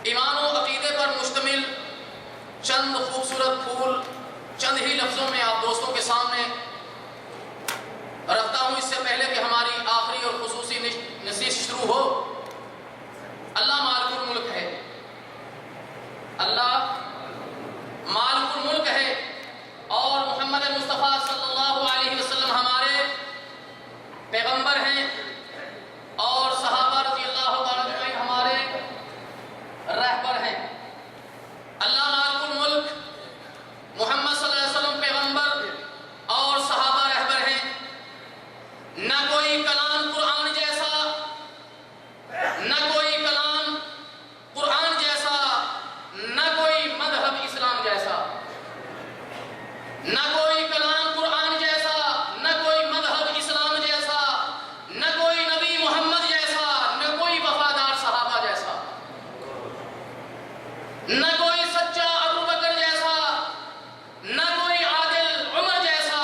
ایمان و عقیدے پر مشتمل چند خوبصورت پھول چند ہی لفظوں میں آپ دوستوں کے سامنے رکھتا ہوں، اس سے پہلے کہ ہماری آخری اور خصوصی نشست شروع ہو۔ اللہ مالک الملک ہے، اللہ مالک الملک ہے، اور محمد مصطفیٰ صلی اللہ علیہ وسلم ہمارے پیغمبر ہیں، اور صحابہ رضی اللہ تعالیٰ عنہ ہمارے رہبر ہیں۔ اللہ مالک الملک، محمد صلی اللہ علیہ وسلم پیغمبر اور صحابہ رہبر ہیں۔ نہ کوئی کلام قرآن جیسا، نہ کوئی کلام قرآن جیسا، نہ کوئی مذہب اسلام جیسا، نہ کوئی کلام قرآن جیسا، نہ کوئی مذہب اسلام جیسا، نہ کوئی نبی محمد جیسا، نہ کوئی وفادار صحابہ جیسا، نہ کوئی سچا ابو بکر جیسا، نہ کوئی عادل عمر جیسا،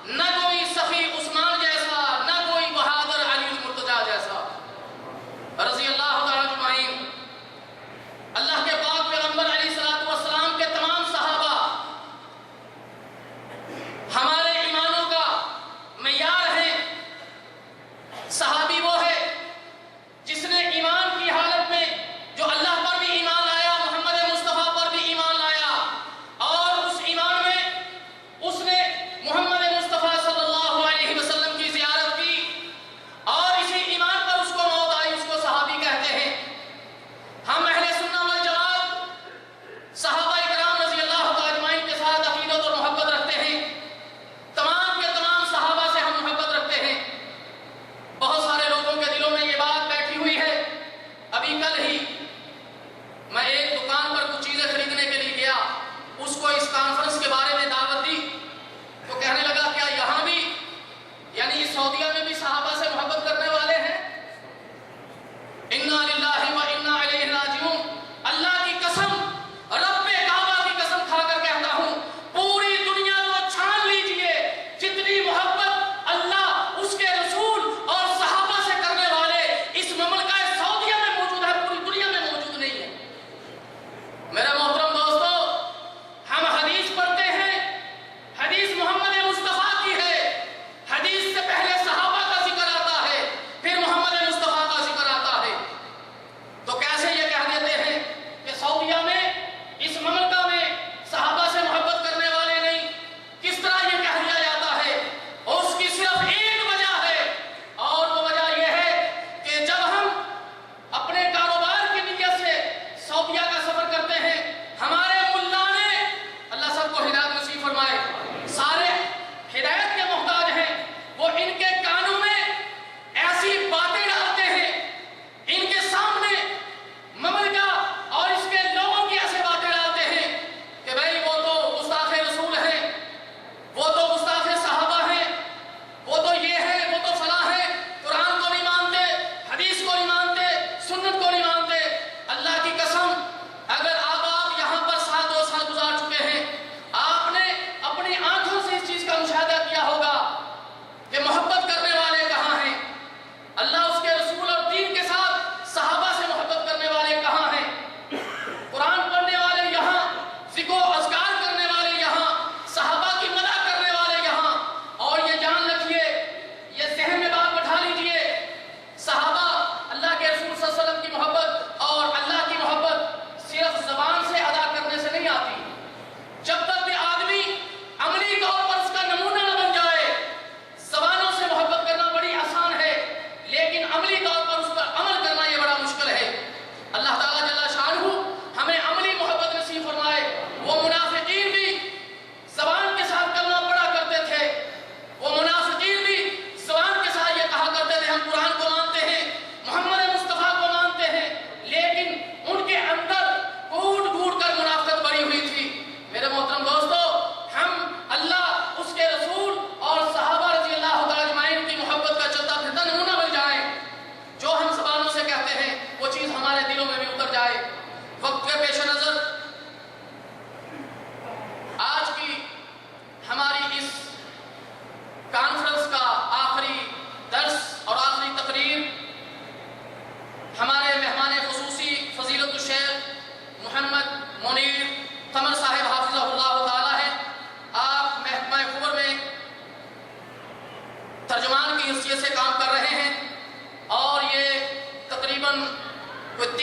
نہ کوئی سخی عثمان جیسا، نہ کوئی بہادر علی المرتضیٰ جیسا، رضی اللہ تعالیٰ اجمعین۔ اللہ کے پاک پیغمبر علیہ الصلوۃ والسلام کے تمام صحابہ ہمارے ایمانوں کا معیار ہے۔ صحابی وہ ہے جس نے ایمان کی حالت میں جو اللہ پر بھی ایمان لایا، محمد مصطفیٰ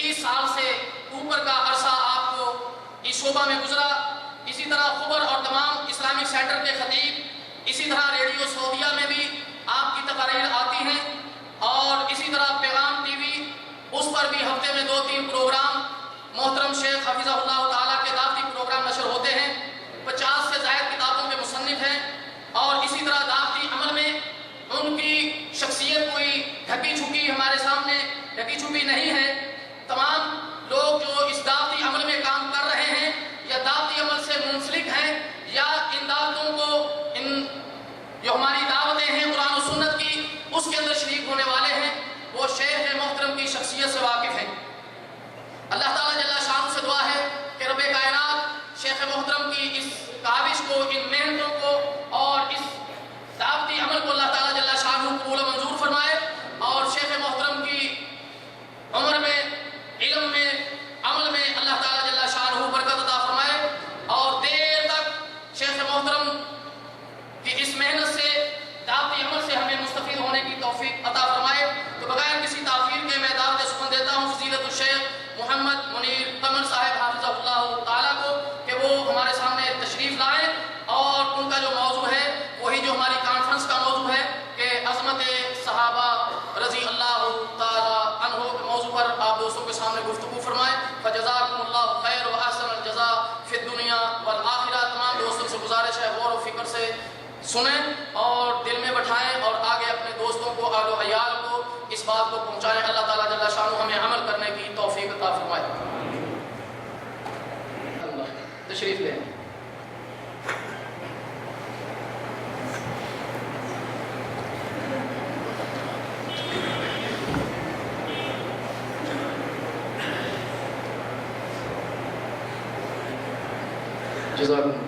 21 سال سے اوپر کا عرصہ آپ کو اس شعبہ میں گزرا. اسی طرح خبر اور تمام اسلامک سینٹر کے خطیب، اسی طرح ریڈیو سعودیہ میں بھی آپ کی تقاریر آتی ہیں، اور اسی طرح پیغام ٹی وی، اس پر بھی ہفتے میں 2-3 پروگرام محترم شیخ حفظہ اللہ تعالیٰ کے دعوتی پروگرام نشر ہوتے ہیں. 50 سے زائد کتابوں کے مصنف ہیں، اور اسی طرح دعوتی عمل میں ان کی شخصیت کوئی ڈھکی چھپی ہمارے سامنے ڈھکی چھپی نہیں ہے. تمام لوگ جو اس دعوتی عمل میں کام کر رہے ہیں یا دعوتی عمل سے منسلک ہیں یا ان دعوتوں کو جو ہماری دعوتیں ہیں قرآن و سنت کی اس کے اندر شریک ہونے والے ہیں، وہ شیخ محترم کی شخصیت سے واقف ہیں. اللہ تعالیٰ جل شانہ سے دعا ہے کہ رب کائنات شیخ محترم کی اس کاوش کو، ان محنتوں کو اور اس دعوتی عمل کو اللہ تعالیٰ جل شانہ قبول و منظور فرمائے، اور شیخ محترم کی عمر میں، علم میں، عمل میں اللہ تعالیٰ جل شانہ برکت عطا فرمائے، اور دیر تک شیخ محترم کی اس محنت سے، دعوتی عمل سے ہمیں مستفید ہونے کی توفیق عطا فرمائے. تو بغیر کسی تاخیر کے میں دعوت سخن دیتا ہوں فضیلت الشیخ محمد منیر قمر صاحب حافظہ اللہ تعالیٰ کو کہ وہ ہمارے سامنے تشریف لائیں، اور ان کا جو موضوع ہے وہی جو ہماری کانفرنس کا موضوع ہے کہ عظمت صحابہ رضی اللہ تعالیٰ عنہ کے موضوع پر آپ دوستوں کے سامنے گفتگو فرمائیں. فجزاکم اللہ خیر و احسن الجزاء فی الدنیا والآخرہ. تمام دوستوں سے گزارش ہے غور و فکر سے سنیں اور دل میں بٹھائیں، اور آگے اپنے دوستوں کو، اہل و عیال کو اس بات کو پہنچائیں. اللہ تعالیٰ جل شانہ ہمیں عمل کرنے کی توفیق عطا فرمائے. تشریف لیں. جزاکم اللہ.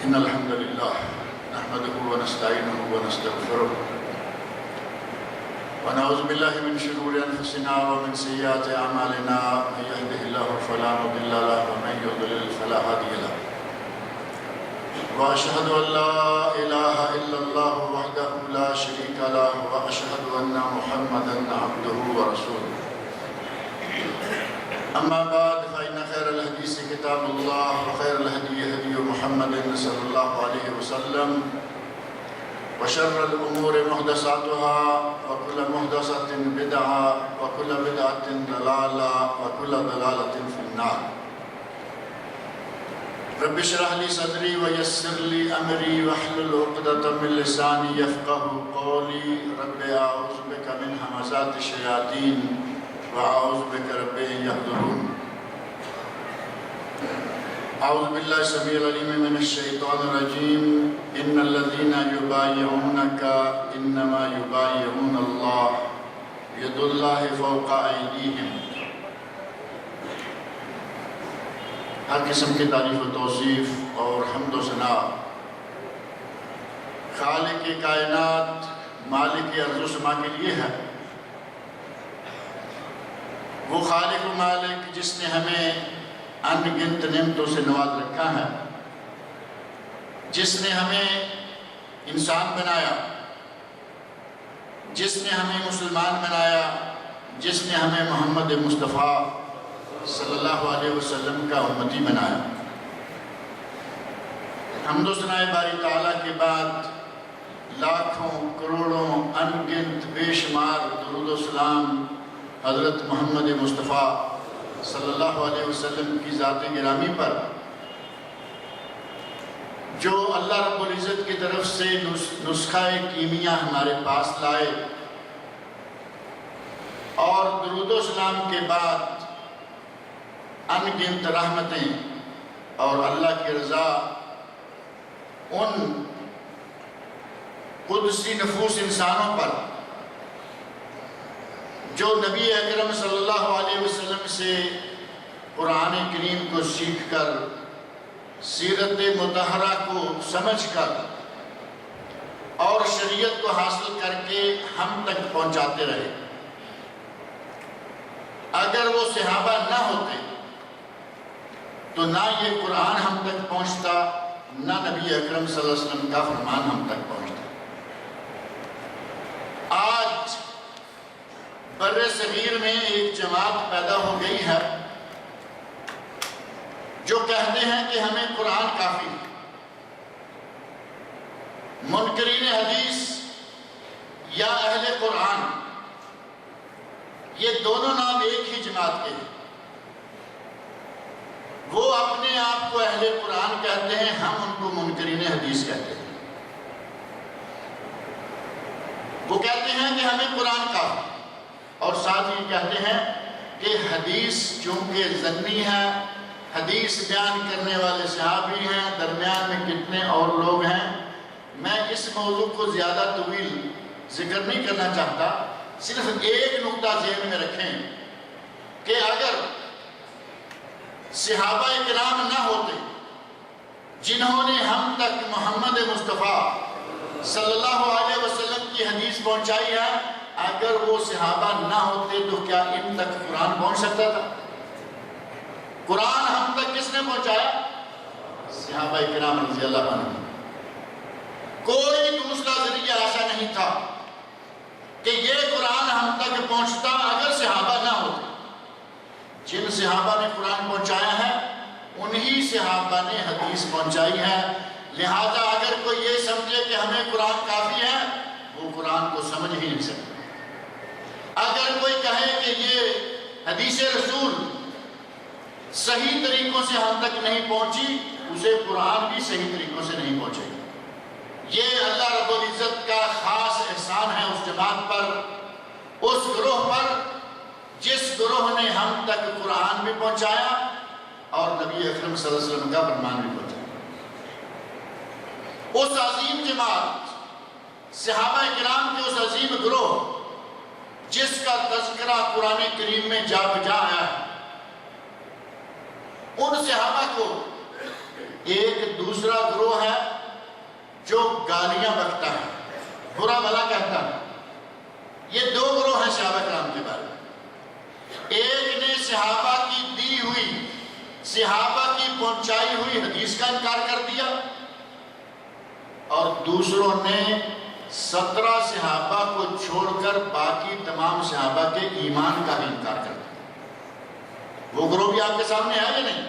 إن الحمد لله نحمده ونستعينه ونستغفره ونعوذ بالله من شرور أنفسنا ومن سيئات أعمالنا من يهده الله فلا مضل له ومن يضلل فلا هادي له وأشهد أن لا إله إلا الله وحده لا شريك له وأشهد أن محمدا عبده ورسوله أما بعد فإن خير الحديث كتاب الله وخير الهدي هدي محمد صلى الله عليه وسلم وشر الأمور محدثاتها وكل محدثة بدعة وكل بدعة ضلالة وكل ضلالة في النار. رب اشرح لي صدري ويسر لي أمري واحلل عقدة من لساني يفقهوا قولي. رب أعوذ بك من همزات الشياطين وأعوذ بك رب أن يحضرون. أعوذ بالله السميع العليم من الشيطان الرجيم. إن الذين يبايعونك إنما يبايعون الله يد الله فوق أيديهم. ہر قسم کی تعریف و توصیف اور حمد و ثنا خالق کائنات مالک ارض و سما کے لیے ہے. وہ خالق و مالک جس نے ہمیں ان گنت نعمتوں سے نواز رکھا ہے، جس نے ہمیں انسان بنایا، جس نے ہمیں مسلمان بنایا، جس نے ہمیں محمد مصطفیٰ صلی اللہ علیہ وسلم کا امتی بنایا. حمد و ثنا باری تعالیٰ کے بعد لاکھوں کروڑوں انگنت بے شمار درود و سلام حضرت محمد مصطفیٰ صلی اللہ علیہ وسلم کی ذات گرامی پر، جو اللہ رب العزت کی طرف سے نسخہ کیمیا ہمارے پاس لائے، اور درود و سلام کے بعد انگنت رحمتیں اور اللہ کی رضا ان قدسی نفوس انسانوں پر جو نبی اکرم صلی اللہ علیہ وسلم سے قرآن کریم کو سیکھ کر، سیرت مطہرہ کو سمجھ کر اور شریعت کو حاصل کر کے ہم تک پہنچاتے رہے۔ اگر وہ صحابہ نہ ہوتے تو نہ یہ قرآن ہم تک پہنچتا، نہ نبی اکرم صلی اللہ علیہ وسلم کا فرمان ہم تک پہنچتا۔ آج بر صغیر میں ایک جماعت پیدا ہو گئی ہے جو کہتے ہیں کہ ہمیں قرآن کافی ہے۔ منکرین حدیث یا اہل قرآن، یہ دونوں نام ایک ہی جماعت کے ہیں۔ وہ اپنے آپ کو اہل قرآن کہتے ہیں، ہم ان کو منکرین حدیث کہتے ہیں۔ وہ کہتے ہیں کہ ہمیں قرآن کافی، اور ساتھ ہی کہتے ہیں کہ حدیث چونکہ ضنی ہے، حدیث بیان کرنے والے صحابی ہیں، درمیان میں کتنے اور لوگ ہیں۔ میں اس موضوع کو زیادہ طویل ذکر نہیں کرنا چاہتا، صرف ایک نقطہ ذہن میں رکھیں کہ اگر صحابہ کرام نہ ہوتے جنہوں نے ہم تک محمد مصطفیٰ صلی اللہ علیہ وسلم کی حدیث پہنچائی ہے، اگر وہ صحابہ نہ ہوتے تو کیا ان تک قرآن پہنچ سکتا تھا؟ قرآن ہم تک کس نے پہنچایا؟ صحابہ کرام رضی اللہ عنہ۔ کوئی دوسرا ذریعہ ایسا نہیں تھا کہ یہ قرآن ہم تک پہنچتا اگر صحابہ نہ ہوتے۔ جن صحابہ نے قرآن پہنچایا ہے انہی صحابہ نے حدیث پہنچائی ہے، لہذا اگر کوئی یہ سمجھے کہ ہمیں قرآن کافی ہے، وہ قرآن کو سمجھ ہی نہیں سکتا۔ اگر کوئی کہے کہ یہ حدیث رسول صحیح طریقوں سے ہم تک نہیں پہنچی، اسے قرآن بھی صحیح طریقوں سے نہیں پہنچے گا۔ یہ اللہ رب العزت کا خاص احسان ہے اس جماعت پر، اس گروہ پر جس گروہ نے ہم تک قرآن بھی پہنچایا اور نبی اکرم صلی اللہ علیہ وسلم کا فرمان بھی پہنچایا۔ اس عظیم جماعت، صحابہ کرام کے اس عظیم گروہ جس کا تذکرہ قرآن کریم میں جا بجا آیا ہے، ان صحابہ کو ایک دوسرا گروہ ہے جو گالیاں بکتا ہے، برا بھلا کہتا ہے۔ یہ دو گروہ ہیں صحابہ کرام کے بارے میں۔ ایک نے صحابہ کی دی ہوئی، صحابہ کی پہنچائی ہوئی حدیث کا انکار کر دیا، اور دوسروں نے 17 صحابہ کو چھوڑ کر باقی تمام صحابہ کے ایمان کا بھی انکار کر دیا۔ وہ گروہ بھی آپ کے سامنے ہے یا نہیں؟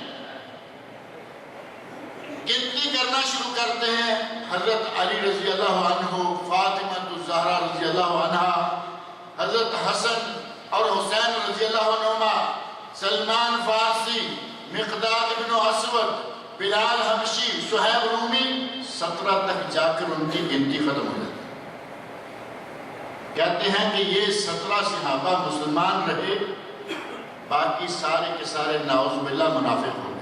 گنتی کرنا شروع کرتے ہیں، حضرت علی رضی اللہ عنہ، فاطمہ الزہرا رضی اللہ عنہا، حضرت حسن اور حسین رضی اللہ عنہما، سلمان فارسی، مقداد بن اسود، بلال حبشی، صہیب رومی، 17 تک جا کر ان کی گنتی ختم ہو جاتی۔ کہتے ہیں کہ یہ 17 صحابہ مسلمان رہے، باقی سارے کے سارے نعوذ باللہ منافق ہو گئے۔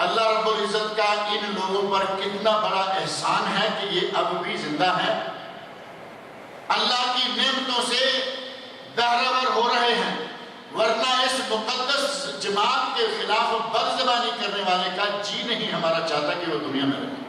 اللہ رب العزت کا ان لوگوں پر کتنا بڑا احسان ہے کہ یہ اب بھی زندہ ہیں، اللہ کی نعمتوں سے بہرور ہو رہے ہیں، ورنہ اس مقدس جماعت کے خلاف بد زبانی کرنے والے کا جی نہیں ہمارا چاہتا کہ وہ دنیا میں رہے۔